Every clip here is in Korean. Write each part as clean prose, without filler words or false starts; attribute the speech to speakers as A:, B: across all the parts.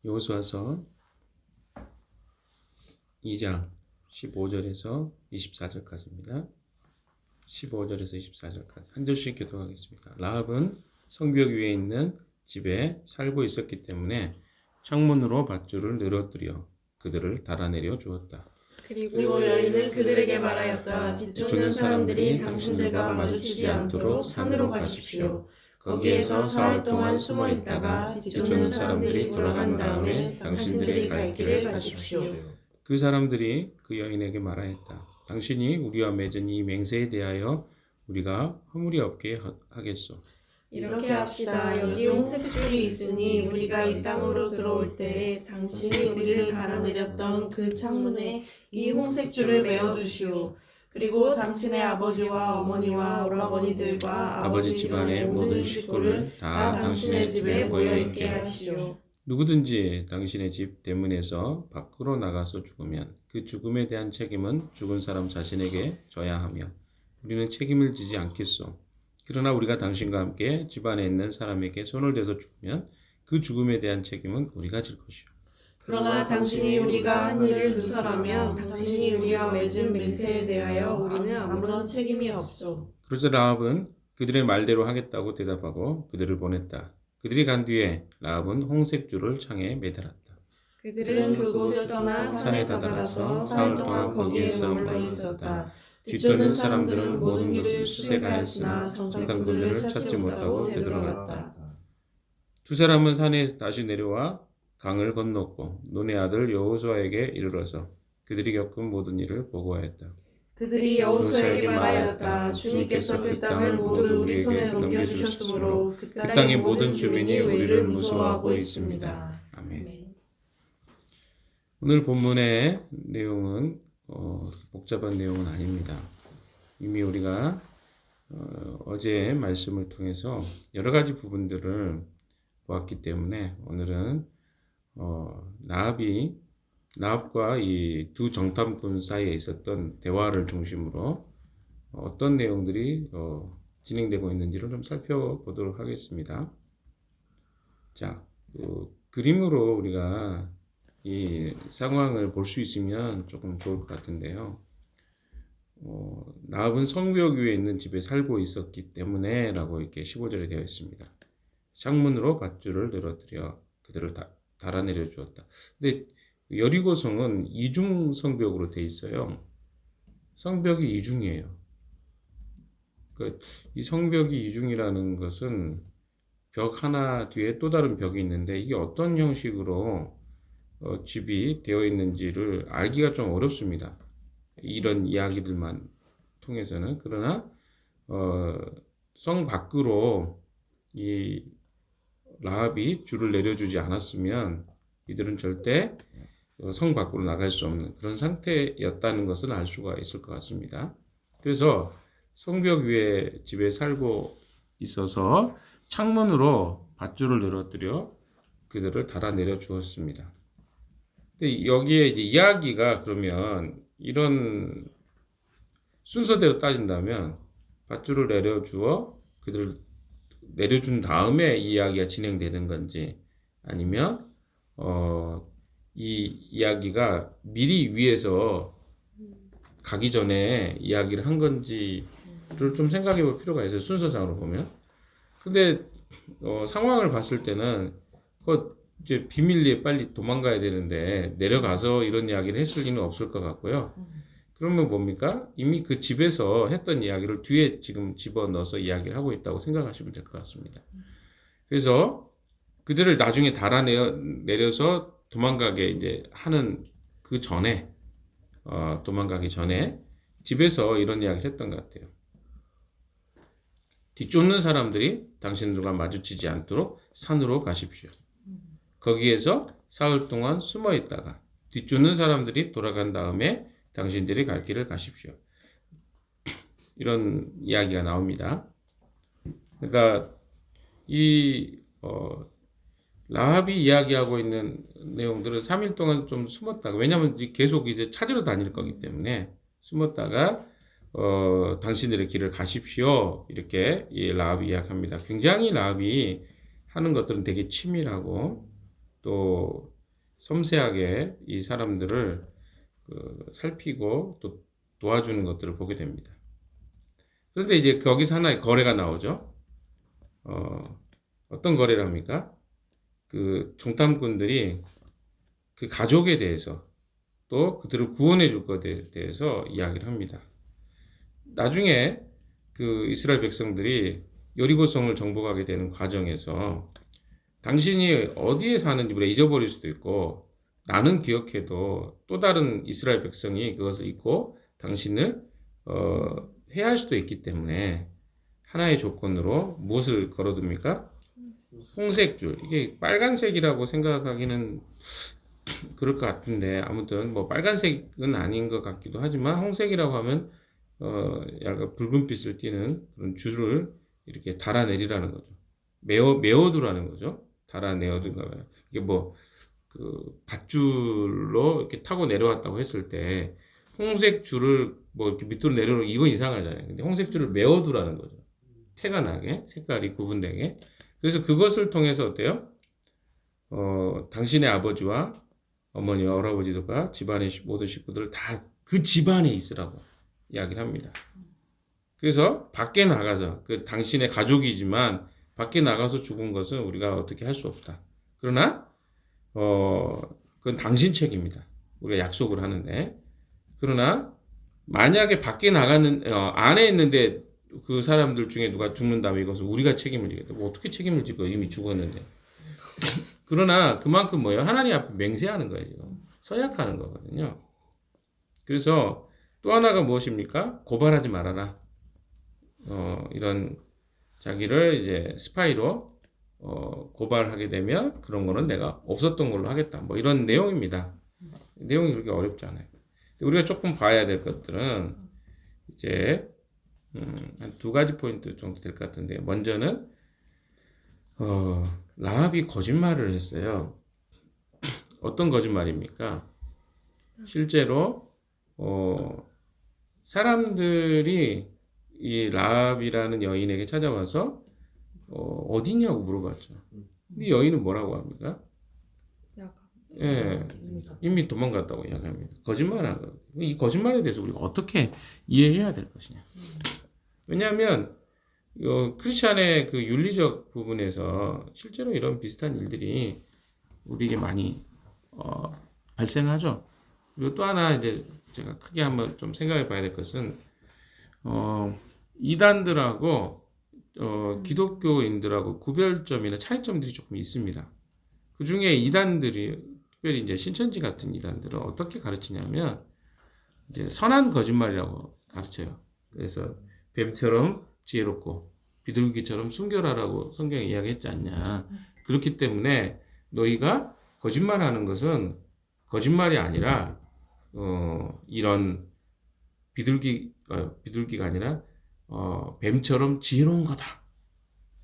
A: 여호수아서 2장 15절에서 24절까지입니다. 15절에서 24절까지 한 절씩 교독하겠습니다. 라합은 성벽 위에 있는 집에 살고 있었기 때문에 창문으로 밧줄을 늘어뜨려 그들을 달아내려 주었다.
B: 그리고 여인은 그들에게 말하였다. 뒤쫓는 사람들이 당신들과 마주치지 않도록 산으로 가십시오. 거기에서 사흘 동안 숨어 있다가 뒤쫓는 사람들이 돌아간 다음에 당신들이 갈 길을 가십시오.
A: 그 사람들이 그 여인에게 말하였다. 당신이 우리와 맺은 이 맹세에 대하여 우리가 허물이 없게 하겠소.
B: 이렇게 합시다. 여기 홍색줄이 있으니 우리가 이 땅으로 들어올 때에 당신이 우리를 달아내렸던 그 창문에 이 홍색줄을 메어주시오. 그리고 당신의 아버지와 어머니와 오라버니들과 아버지 집안의 모든 식구를 다 당신의 집에 모여있게 하시오.
A: 누구든지 당신의 집 대문에서 밖으로 나가서 죽으면 그 죽음에 대한 책임은 죽은 사람 자신에게 져야 하며 우리는 책임을 지지 않겠소. 그러나 우리가 당신과 함께 집안에 있는 사람에게 손을 대서 죽으면 그 죽음에 대한 책임은 우리가 질 것이오.
B: 그러나 당신이 우리가 한 일을 누설하면 당신이 우리와 맺은 맹세에 대하여 우리는 아무런 책임이 없소.
A: 그러자 라합은 그들의 말대로 하겠다고 대답하고 그들을 보냈다. 그들이 간 뒤에 라합은 홍색줄을 창에 매달았다.
B: 그들은 그곳을 떠나 산에 다다라서 사흘 동안 거기에 머물러 있었다. 뒤쫓는 사람들은 모든 것을 수색하였으나 정작 그들을 찾지 못하고 되돌아갔다.
A: 두 사람은 산에 다시 내려와 강을 건넜고 눈의 아들 여호수아에게 이르러서 그들이 겪은 모든 일을 보고하였다.
B: 그들이 여호수아에게 말하였다. 주님께서 그 땅을 모두 우리 손에 넘겨주셨으므로 그 땅의 모든 주민이 우리를 무서워하고 있습니다.
A: 아멘. 오늘 본문의 내용은 복잡한 내용은 아닙니다. 이미 우리가 어제의 말씀을 통해서 여러 가지 부분들을 보았기 때문에 오늘은 라합과 이 두 정탐꾼 사이에 있었던 대화를 중심으로 어떤 내용들이 진행되고 있는지를 좀 살펴보도록 하겠습니다. 자, 그림으로 우리가 이 상황을 볼 수 있으면 조금 좋을 것 같은데요. 라합은 성벽 위에 있는 집에 살고 있었기 때문에 라고 이렇게 15절에 되어 있습니다. 창문으로 밧줄을 늘어뜨려 그들을 달아내려 주었다. 근데 여리고성은 이중 성벽으로 되어 있어요. 성벽이 이중이에요. 이 성벽이 이중이라는 것은 벽 하나 뒤에 또 다른 벽이 있는데 이게 어떤 형식으로 집이 되어 있는지를 알기가 좀 어렵습니다. 이런 이야기들만 통해서는. 그러나 성 밖으로 이 라합이 줄을 내려주지 않았으면 이들은 절대 성 밖으로 나갈 수 없는 그런 상태였다는 것을 알 수가 있을 것 같습니다. 그래서 성벽 위에 집에 살고 있어서 창문으로 밧줄을 늘어뜨려 그들을 달아내려 주었습니다. 근데 여기에 이제 이야기가 그러면 이런 순서대로 따진다면 밧줄을 내려주어 그들을 내려준 다음에 이야기가 진행되는 건지 아니면 이 이야기가 미리 위에서 가기 전에 이야기를 한 건지를 좀 생각해 볼 필요가 있어요. 순서상으로 보면. 근데 상황을 봤을 때는 이제 비밀리에 빨리 도망가야 되는데 내려가서 이런 이야기를 했을 리는 없을 것 같고요. 그러면 뭡니까? 이미 그 집에서 했던 이야기를 뒤에 지금 집어넣어서 이야기를 하고 있다고 생각하시면 될 것 같습니다. 그래서 그들을 나중에 달아내려서 도망가게 이제 하는 그 전에, 도망가기 전에 집에서 이런 이야기를 했던 것 같아요. 뒤쫓는 사람들이 당신들과 마주치지 않도록 산으로 가십시오. 거기에서 사흘 동안 숨어 있다가 뒤쫓는 사람들이 돌아간 다음에 당신들이 갈 길을 가십시오. 이런 이야기가 나옵니다. 그러니까 이 라합이 이야기하고 있는 내용들은 3일 동안 좀 숨었다가, 왜냐하면 계속 이제 찾으러 다닐 거기 때문에 숨었다가 당신들의 길을 가십시오. 이렇게 이 라합이 이야기합니다. 굉장히 라합이 하는 것들은 되게 치밀하고 또 섬세하게 이 사람들을 살피고 또 도와주는 것들을 보게 됩니다. 그런데 이제 거기서 하나의 거래가 나오죠. 어떤 거래를 합니까? 그 정탐꾼들이 그 가족에 대해서 또 그들을 구원해 줄 것에 대해서 이야기를 합니다. 나중에 그 이스라엘 백성들이 여리고성을 정복하게 되는 과정에서 당신이 어디에 사는지 우리가 잊어버릴 수도 있고 나는 기억해도 또 다른 이스라엘 백성이 그것을 잊고 당신을 해할 수도 있기 때문에 하나의 조건으로 무엇을 걸어둡니까? 홍색줄. 이게 빨간색이라고 생각하기는 그럴 것 같은데 아무튼 뭐 빨간색은 아닌 것 같기도 하지만 홍색이라고 하면 약간 붉은빛을 띠는 그런 줄을 이렇게 달아내리라는 거죠. 메어두라는 거죠. 달아내어둔가 봐요. 이게 뭐 그 밧줄로 이렇게 타고 내려왔다고 했을 때 홍색 줄을 뭐 이렇게 밑으로 내려놓으면 이건 이상하잖아요. 근데 홍색 줄을 메어두라는 거죠. 태가 나게 색깔이 구분되게. 그래서 그것을 통해서 어때요? 당신의 아버지와 어머니와 할아버지들과 집안의 모든 식구들을 다 그 집안에 있으라고 이야기를 합니다. 그래서 밖에 나가서 그 당신의 가족이지만 밖에 나가서 죽은 것은 우리가 어떻게 할 수 없다. 그러나 그건 당신 책임이다. 우리가 약속을 하는데 그러나 만약에 밖에 나가는 안에 있는데 그 사람들 중에 누가 죽는다면 이것은 우리가 책임을 지겠다. 뭐 어떻게 책임을 지고 이미 죽었는데. 그러나 그만큼 뭐예요? 하나님 앞에 맹세하는 거예요. 지금. 서약하는 거거든요. 그래서 또 하나가 무엇입니까? 고발하지 말아라. 이런 자기를 이제 스파이로 고발하게 되면 그런 거는 내가 없었던 걸로 하겠다. 뭐 이런 내용입니다. 내용이 그렇게 어렵지 않아요. 우리가 조금 봐야 될 것들은 이제 한 두 가지 포인트 정도 될 것 같은데 먼저는 라합이 거짓말을 했어요. 어떤 거짓말입니까? 실제로 사람들이 이 라합이라는 여인에게 찾아와서 어디냐고 물어봤죠. 근데 여인은 뭐라고 합니까? 예, 이미 도망갔다고 이야기합니다. 거짓말한 거. 이 거짓말에 대해서 우리가 어떻게 이해해야 될 것이냐. 왜냐하면 크리스찬의 그 윤리적 부분에서 실제로 이런 비슷한 일들이 우리에게 많이 발생하죠. 그리고 또 하나 이제 제가 크게 한번 좀 생각해 봐야 될 것은 이단들하고 기독교인들하고 구별점이나 차이점들이 조금 있습니다. 그 중에 이단들이 특별히 이제 신천지 같은 이단들은 어떻게 가르치냐면 이제 선한 거짓말이라고 가르쳐요. 그래서 뱀처럼 지혜롭고 비둘기처럼 순결하라고 성경에 이야기했지 않냐. 그렇기 때문에 너희가 거짓말하는 것은 거짓말이 아니라 이런 비둘기가 아니라 뱀처럼 지혜로운 거다.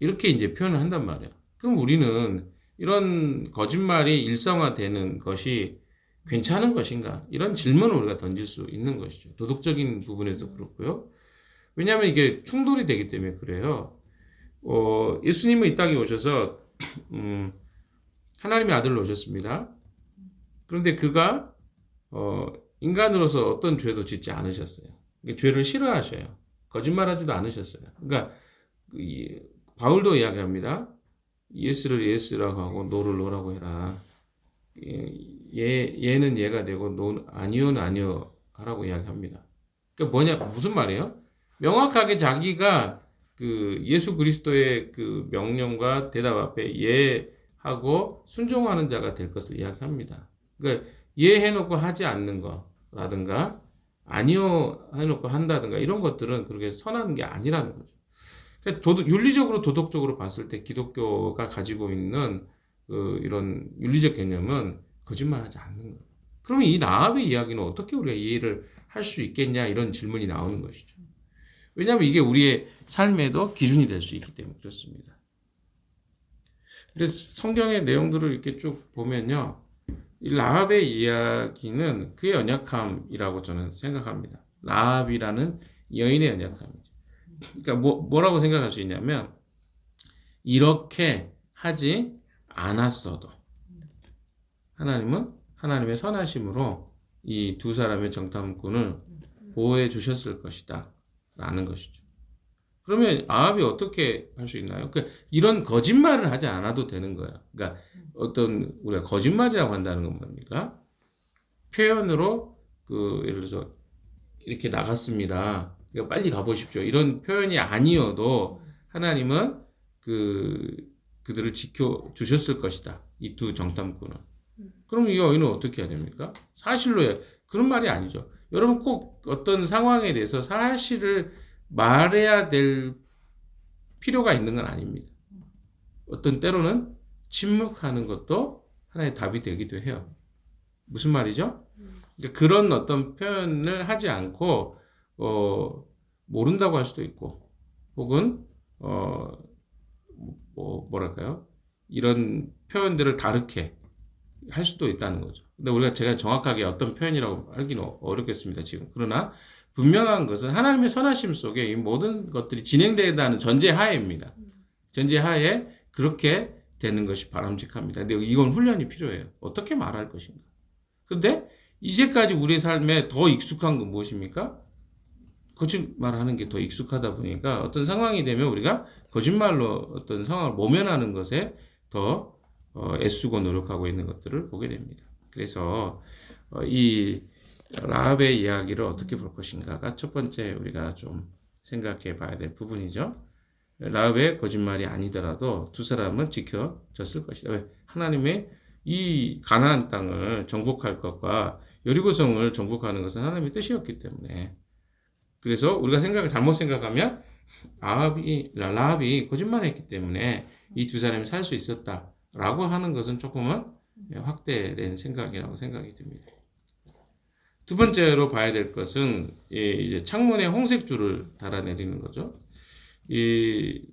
A: 이렇게 이제 표현을 한단 말이에요. 그럼 우리는 이런 거짓말이 일상화되는 것이 괜찮은 것인가? 이런 질문을 우리가 던질 수 있는 것이죠. 도덕적인 부분에서 그렇고요. 왜냐하면 이게 충돌이 되기 때문에 그래요. 예수님은 이 땅에 오셔서 하나님의 아들로 오셨습니다. 그런데 그가 인간으로서 어떤 죄도 짓지 않으셨어요. 죄를 싫어하셔요. 거짓말하지도 않으셨어요. 그러니까 바울도 이야기합니다. 예스를 예스라고 하고 노를 노라고 해라. 얘는 얘가 되고 노는 아니요는 아니요 하라고 이야기합니다. 그러니까 무슨 말이에요? 명확하게 자기가 그 예수 그리스도의 그 명령과 대답 앞에 예하고 순종하는 자가 될 것을 이야기합니다. 그러니까 예 해놓고 하지 않는 거라든가 아니요 해놓고 한다든가 이런 것들은 그렇게 선한 게 아니라는 거죠. 그러니까 윤리적으로 도덕적으로 봤을 때 기독교가 가지고 있는 이런 윤리적 개념은 거짓말하지 않는 거예요. 그러면 이 라합의 이야기는 어떻게 우리가 이해를 할 수 있겠냐 이런 질문이 나오는 것이죠. 왜냐하면 이게 우리의 삶에도 기준이 될 수 있기 때문에 그렇습니다. 그래서 성경의 내용들을 이렇게 쭉 보면요. 이 라합의 이야기는 그의 연약함이라고 저는 생각합니다. 라합이라는 여인의 연약함이죠. 그러니까 뭐라고 생각할 수 있냐면 이렇게 하지 않았어도 하나님은 하나님의 선하심으로 이 두 사람의 정탐꾼을 보호해 주셨을 것이다 라는 것이죠. 그러면 아합이 어떻게 할 수 있나요? 그러니까 이런 거짓말을 하지 않아도 되는 거예요. 그러니까 어떤 우리가 거짓말이라고 한다는 건 뭡니까? 표현으로 예를 들어서 이렇게 나갔습니다. 그러니까 빨리 가보십시오. 이런 표현이 아니어도 하나님은 그들을 지켜 주셨을 것이다. 이 두 정탐꾼은. 그럼 이 여인은 어떻게 해야 됩니까? 사실로 해. 그런 말이 아니죠. 여러분 꼭 어떤 상황에 대해서 사실을 말해야 될 필요가 있는 건 아닙니다. 어떤 때로는 침묵하는 것도 하나의 답이 되기도 해요. 무슨 말이죠? 그러니까 그런 어떤 표현을 하지 않고 모른다고 할 수도 있고, 혹은 뭐랄까요? 이런 표현들을 다르게 할 수도 있다는 거죠. 근데 제가 정확하게 어떤 표현이라고 하기는 어렵겠습니다, 지금. 그러나 분명한 것은 하나님의 선하심 속에 이 모든 것들이 진행된다는 전제하에입니다. 전제하에 그렇게 되는 것이 바람직합니다. 근데 이건 훈련이 필요해요. 어떻게 말할 것인가. 근데 이제까지 우리의 삶에 더 익숙한 건 무엇입니까? 거짓말하는 게 더 익숙하다 보니까 어떤 상황이 되면 우리가 거짓말로 어떤 상황을 모면하는 것에 더 애쓰고 노력하고 있는 것들을 보게 됩니다. 그래서 이 라합의 이야기를 어떻게 볼 것인가가 첫 번째 우리가 좀 생각해 봐야 될 부분이죠. 라합의 거짓말이 아니더라도 두 사람은 지켜졌을 것이다. 왜? 하나님의 이 가나안 땅을 정복할 것과 여리고성을 정복하는 것은 하나님의 뜻이었기 때문에. 그래서 우리가 잘못 생각하면 라합이 거짓말했기 때문에 이 두 사람이 살 수 있었다라고 하는 것은 조금은 확대된 생각이라고 생각이 듭니다. 두 번째로 봐야 될 것은 이제 창문에 홍색줄을 달아내리는 거죠. 이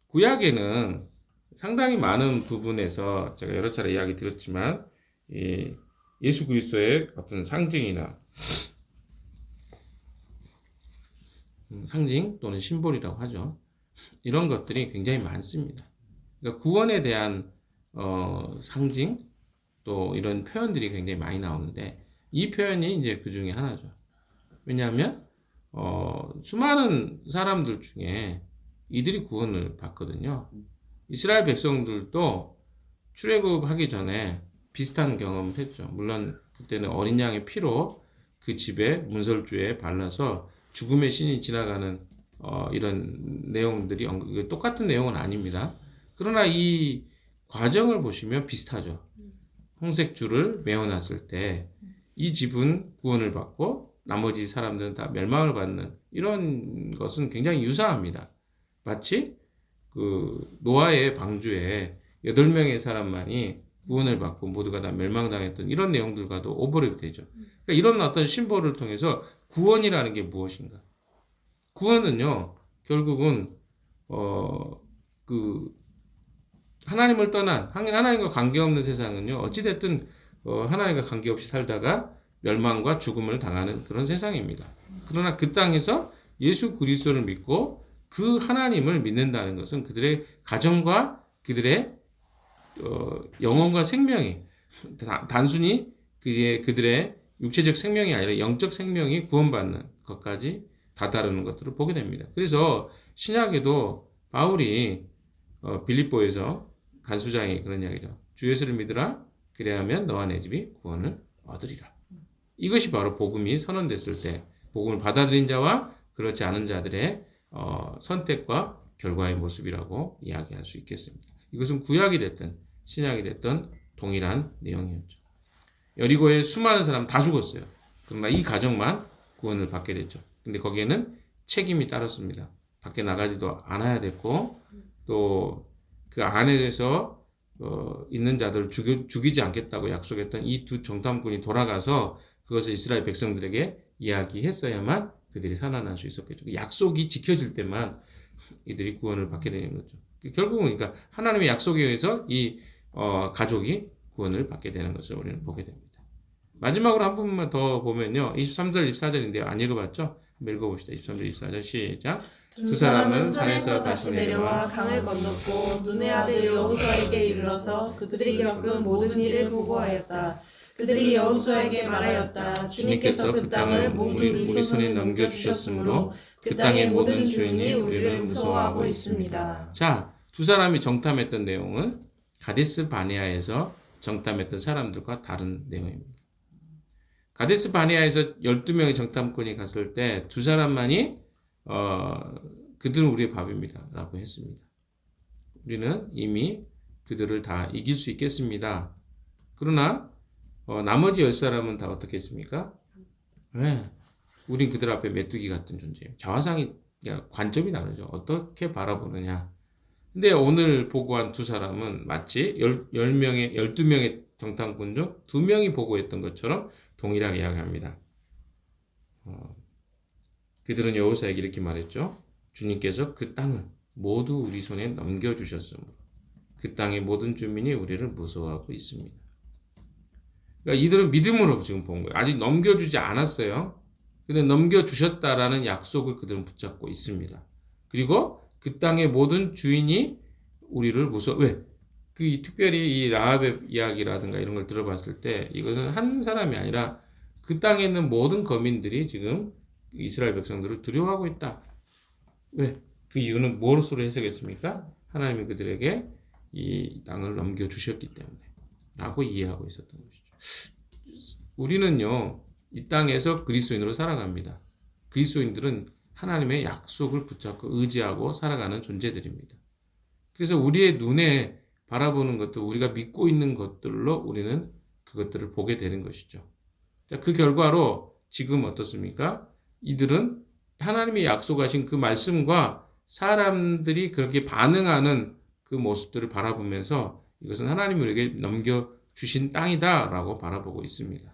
A: 구약에는 상당히 많은 부분에서 제가 여러 차례 이야기 드렸지만 예수 그리스도의 어떤 상징이나 상징 또는 심볼이라고 하죠. 이런 것들이 굉장히 많습니다. 그러니까 구원에 대한 상징 또 이런 표현들이 굉장히 많이 나오는데 이 표현이 이제 그 중에 하나죠. 왜냐하면 수많은 사람들 중에 이들이 구원을 받거든요. 이스라엘 백성들도 출애굽하기 전에 비슷한 경험을 했죠. 물론 그때는 어린 양의 피로 그 집에 문설주에 발라서 죽음의 신이 지나가는 이런 내용들이 똑같은 내용은 아닙니다. 그러나 이 과정을 보시면 비슷하죠. 홍색줄을 메어놨을 때 이 집은 구원을 받고 나머지 사람들은 다 멸망을 받는 이런 것은 굉장히 유사합니다. 마치 노아의 방주에 8명의 사람만이 구원을 받고 모두가 다 멸망당했던 이런 내용들과도 오버랩이 되죠. 그러니까 이런 어떤 심볼을 통해서 구원이라는 게 무엇인가? 구원은요, 결국은 하나님을 떠난 하나님과 관계없는 세상은요, 어찌됐든 하나님과 관계없이 살다가 멸망과 죽음을 당하는 그런 세상입니다. 그러나 그 땅에서 예수 그리스도를 믿고 그 하나님을 믿는다는 것은 그들의 가정과 그들의 영혼과 생명이 단순히 그들의 육체적 생명이 아니라 영적 생명이 구원받는 것까지 다다르는 것들을 보게 됩니다. 그래서 신약에도 바울이 빌립보에서 간수장이 그런 이야기죠. 주 예수를 믿으라. 그래야면 너와 내 집이 구원을 얻으리라. 이것이 바로 복음이 선언됐을 때 복음을 받아들인 자와 그렇지 않은 자들의 선택과 결과의 모습이라고 이야기할 수 있겠습니다. 이것은 구약이 됐든 신약이 됐든 동일한 내용이었죠. 여리고에 수많은 사람 다 죽었어요. 그러나 이 가정만 구원을 받게 됐죠. 근데 거기에는 책임이 따랐습니다. 밖에 나가지도 않아야 됐고 또 그 안에서 있는 자들을 죽이지 않겠다고 약속했던 이 두 정탐꾼이 돌아가서 그것을 이스라엘 백성들에게 이야기했어야만 그들이 살아날 수 있었겠죠. 약속이 지켜질 때만 이들이 구원을 받게 되는 거죠. 결국은 그러니까 하나님의 약속에 의해서 이 가족이 구원을 받게 되는 것을 우리는 보게 됩니다. 마지막으로 한 부분만 더 보면요. 23절, 24절인데요. 안 읽어봤죠? 한번 읽어봅시다. 23절, 24절 시작.
B: 두 사람은 산에서 다시 내려와 강을 건넜고 눈의 아들 여호수아에게 이르러서 그들이 겪은 모든 일을 보고하였다. 그들이 여호수아에게 말하였다. 주님께서 그 땅을 모두 우리 손에 넘겨주셨으므로 그 땅의 모든 주인이 우리를 무서워하고 있습니다.
A: 자, 두 사람이 정탐했던 내용은 가데스 바네아에서 정탐했던 사람들과 다른 내용입니다. 가데스 바네아에서 12명의 정탐꾼이 갔을 때 두 사람만이 그들은 우리의 밥입니다 라고 했습니다. 우리는 이미 그들을 다 이길 수 있겠습니다. 그러나 나머지 10사람은 다 어떻게 했습니까? 네, 우린 그들 앞에 메뚜기 같은 존재예요. 자화상이 관점이 다르죠. 어떻게 바라보느냐. 근데 오늘 보고한 두 사람은 마치 12명의 정탐꾼 중 2명이 보고했던 것처럼 동일하게 이야기합니다. 그들은 여호수아에게 이렇게 말했죠. 주님께서 그 땅을 모두 우리 손에 넘겨주셨으므로 그 땅의 모든 주민이 우리를 무서워하고 있습니다. 그러니까 이들은 믿음으로 지금 본 거예요. 아직 넘겨주지 않았어요. 근데 넘겨주셨다라는 약속을 그들은 붙잡고 있습니다. 그리고 그 땅의 모든 주인이 우리를 왜? 특별히 이 라합의 이야기라든가 이런 걸 들어봤을 때 이것은 한 사람이 아니라 그 땅에 있는 모든 거민들이 지금 이스라엘 백성들을 두려워하고 있다. 왜? 그 이유는 무엇으로 해석했습니까? 하나님이 그들에게 이 땅을 넘겨주셨기 때문에 라고 이해하고 있었던 것이죠. 우리는요, 이 땅에서 그리스도인으로 살아갑니다. 그리스도인들은 하나님의 약속을 붙잡고 의지하고 살아가는 존재들입니다. 그래서 우리의 눈에 바라보는 것도 우리가 믿고 있는 것들로 우리는 그것들을 보게 되는 것이죠. 자, 그 결과로 지금 어떻습니까? 이들은 하나님이 약속하신 그 말씀과 사람들이 그렇게 반응하는 그 모습들을 바라보면서 이것은 하나님이 우리에게 넘겨주신 땅이다라고 바라보고 있습니다.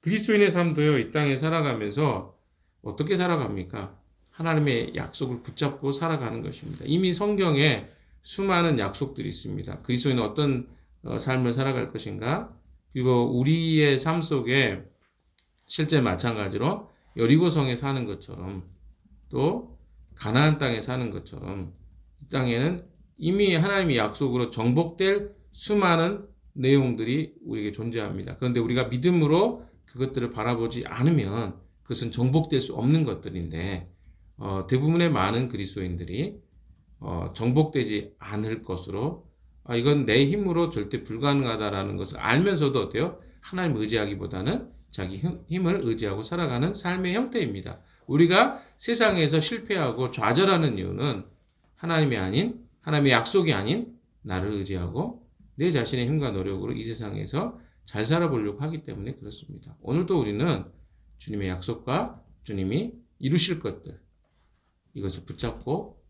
A: 그리스도인의 삶도요, 이 땅에 살아가면서 어떻게 살아갑니까? 하나님의 약속을 붙잡고 살아가는 것입니다. 이미 성경에 수많은 약속들이 있습니다. 그리스도인은 어떤 삶을 살아갈 것인가? 그리고 우리의 삶 속에 실제 마찬가지로 여리고성에 사는 것처럼 또 가나안 땅에 사는 것처럼 이 땅에는 이미 하나님의 약속으로 정복될 수많은 내용들이 우리에게 존재합니다. 그런데 우리가 믿음으로 그것들을 바라보지 않으면 그것은 정복될 수 없는 것들인데 대부분의 많은 그리스도인들이 정복되지 않을 것으로 이건 내 힘으로 절대 불가능하다라는 것을 알면서도 어때요? 하나님을 의지하기보다는 자기 힘을 의지하고 살아가는 삶의 형태입니다. 우리가 세상에서 실패하고 좌절하는 이유는 하나님의 약속이 아닌 나를 의지하고 내 자신의 힘과 노력으로 이 세상에서 잘 살아보려고 하기 때문에 그렇습니다. 오늘도 우리는 주님의 약속과 주님이 이루실 것들 이것을 붙잡고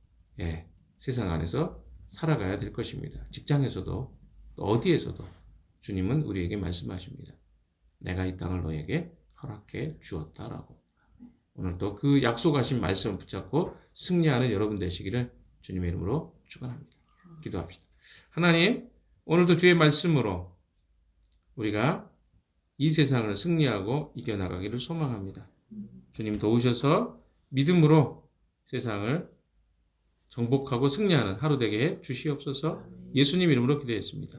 A: 세상 안에서 살아가야 될 것입니다. 직장에서도 또 어디에서도 주님은 우리에게 말씀하십니다. 내가 이 땅을 너에게 허락해 주었다라고. 오늘도 그 약속하신 말씀을 붙잡고 승리하는 여러분 되시기를 주님의 이름으로 축원합니다. 기도합시다. 하나님, 오늘도 주의 말씀으로 우리가 이 세상을 승리하고 이겨나가기를 소망합니다. 주님 도우셔서 믿음으로 세상을 정복하고 승리하는 하루 되게 해 주시옵소서. 예수님 이름으로 기도했습니다.